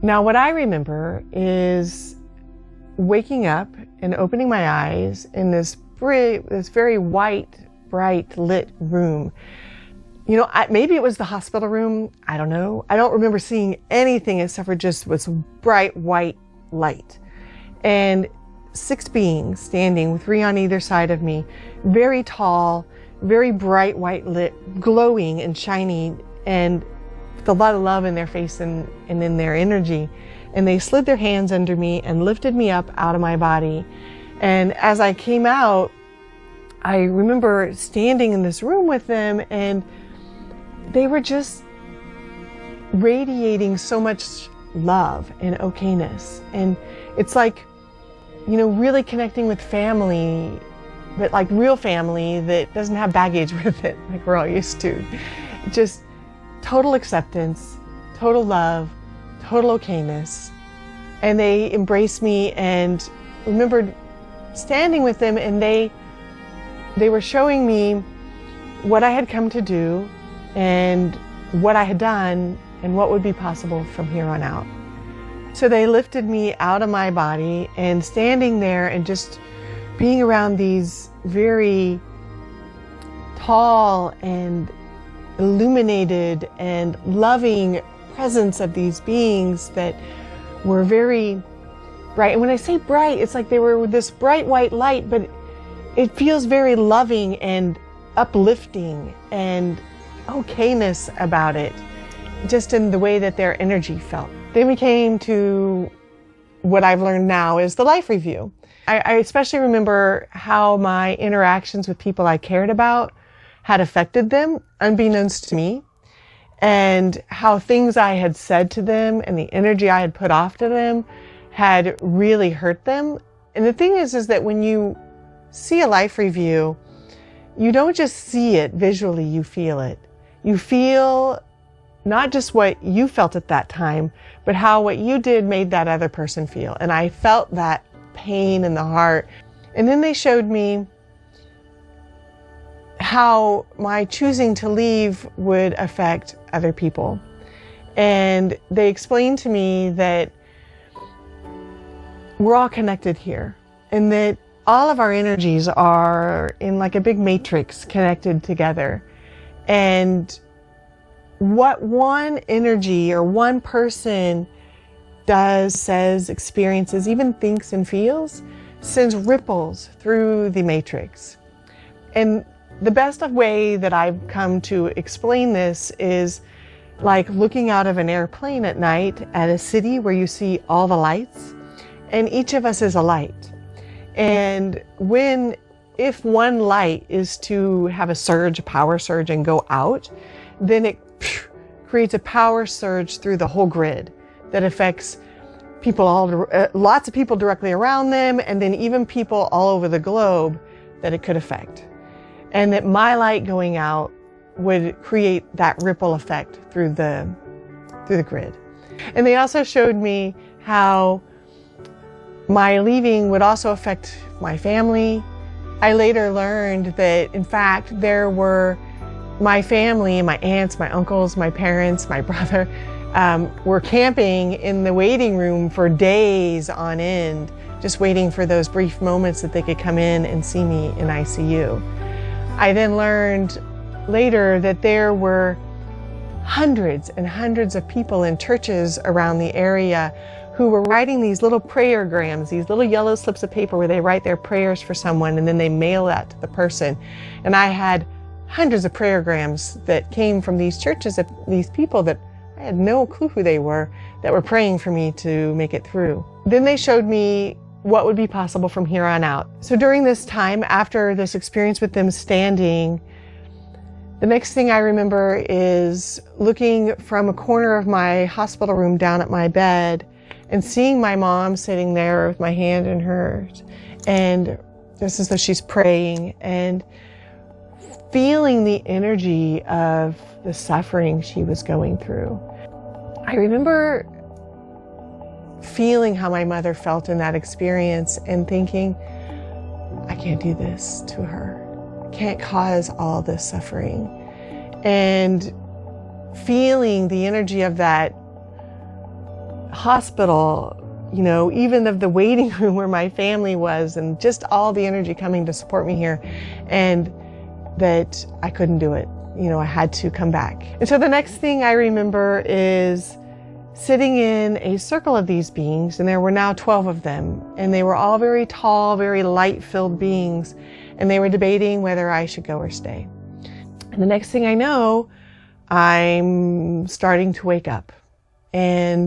Now, what I remember is waking up and opening my eyes in this very white, bright lit room. You know, maybe it was the hospital room. I don't know. I don't remember seeing anything except for just this bright white light. And 6 beings standing with 3 on either side of me, very tall, very bright white lit, glowing and shining, and with a lot of love in their face and in their energy. And they slid their hands under me and lifted me up out of my body. And as I came out, I remember standing in this room with them, and they were just radiating so much love and okayness. And it's like, you know, really connecting with family, but like real family that doesn't have baggage with it, like we're all used to. Just total acceptance, total love, total okayness. And they embraced me, and remembered standing with them, and they were showing me what I had come to do and what I had done and what would be possible from here on out. So they lifted me out of my body, and standing there and just being around these very tall and illuminated and loving presence of these beings that were very bright. And when I say bright, it's like they were this bright white light, but it feels very loving and uplifting and okayness about it, just in the way that their energy felt. Then we came to what I've learned now is the life review. I especially remember how my interactions with people I cared about had affected them, unbeknownst to me, and how things I had said to them and the energy I had put off to them had really hurt them. And the thing is that when you see a life review, you don't just see it visually, you feel it. You feel not just what you felt at that time, but how what you did made that other person feel. And I felt that pain in the heart. And then they showed me how my choosing to leave would affect other people. And they explained to me that we're all connected here, and that all of our energies are in like a big matrix connected together. And what one energy or one person does, says, experiences, even thinks and feels, sends ripples through the matrix. And the best way that I've come to explain this is like looking out of an airplane at night at a city where you see all the lights, and each of us is a light. And if one light is to have a surge, a power surge, and go out, then it creates a power surge through the whole grid that affects people lots of people directly around them, and then even people all over the globe that it could affect. And that my light going out would create that ripple effect through the grid. And they also showed me how my leaving would also affect my family. I later learned that, in fact, there were my family, my aunts, my uncles, my parents, my brother, were camping in the waiting room for days on end, just waiting for those brief moments that they could come in and see me in ICU. I then learned later that there were hundreds and hundreds of people in churches around the area who were writing these little prayergrams, these little yellow slips of paper where they write their prayers for someone, and then they mail that to the person. And I had hundreds of prayergrams that came from these churches of these people that I had no clue who they were, that were praying for me to make it through. Then they showed me what would be possible from here on out. So during this time, after this experience with them standing, the next thing I remember is looking from a corner of my hospital room down at my bed and seeing my mom sitting there with my hand in hers, and just as though she's praying, and feeling the energy of the suffering she was going through. I remember feeling how my mother felt in that experience and thinking, I can't do this to her. I can't cause all this suffering. And feeling the energy of that hospital, you know, even of the waiting room where my family was, and just all the energy coming to support me here, and that I couldn't do it. You know, I had to come back. And so the next thing I remember is sitting in a circle of these beings, and there were now 12 of them, and they were all very tall, very light-filled beings, and they were debating whether I should go or stay. And the next thing I know, I'm starting to wake up. And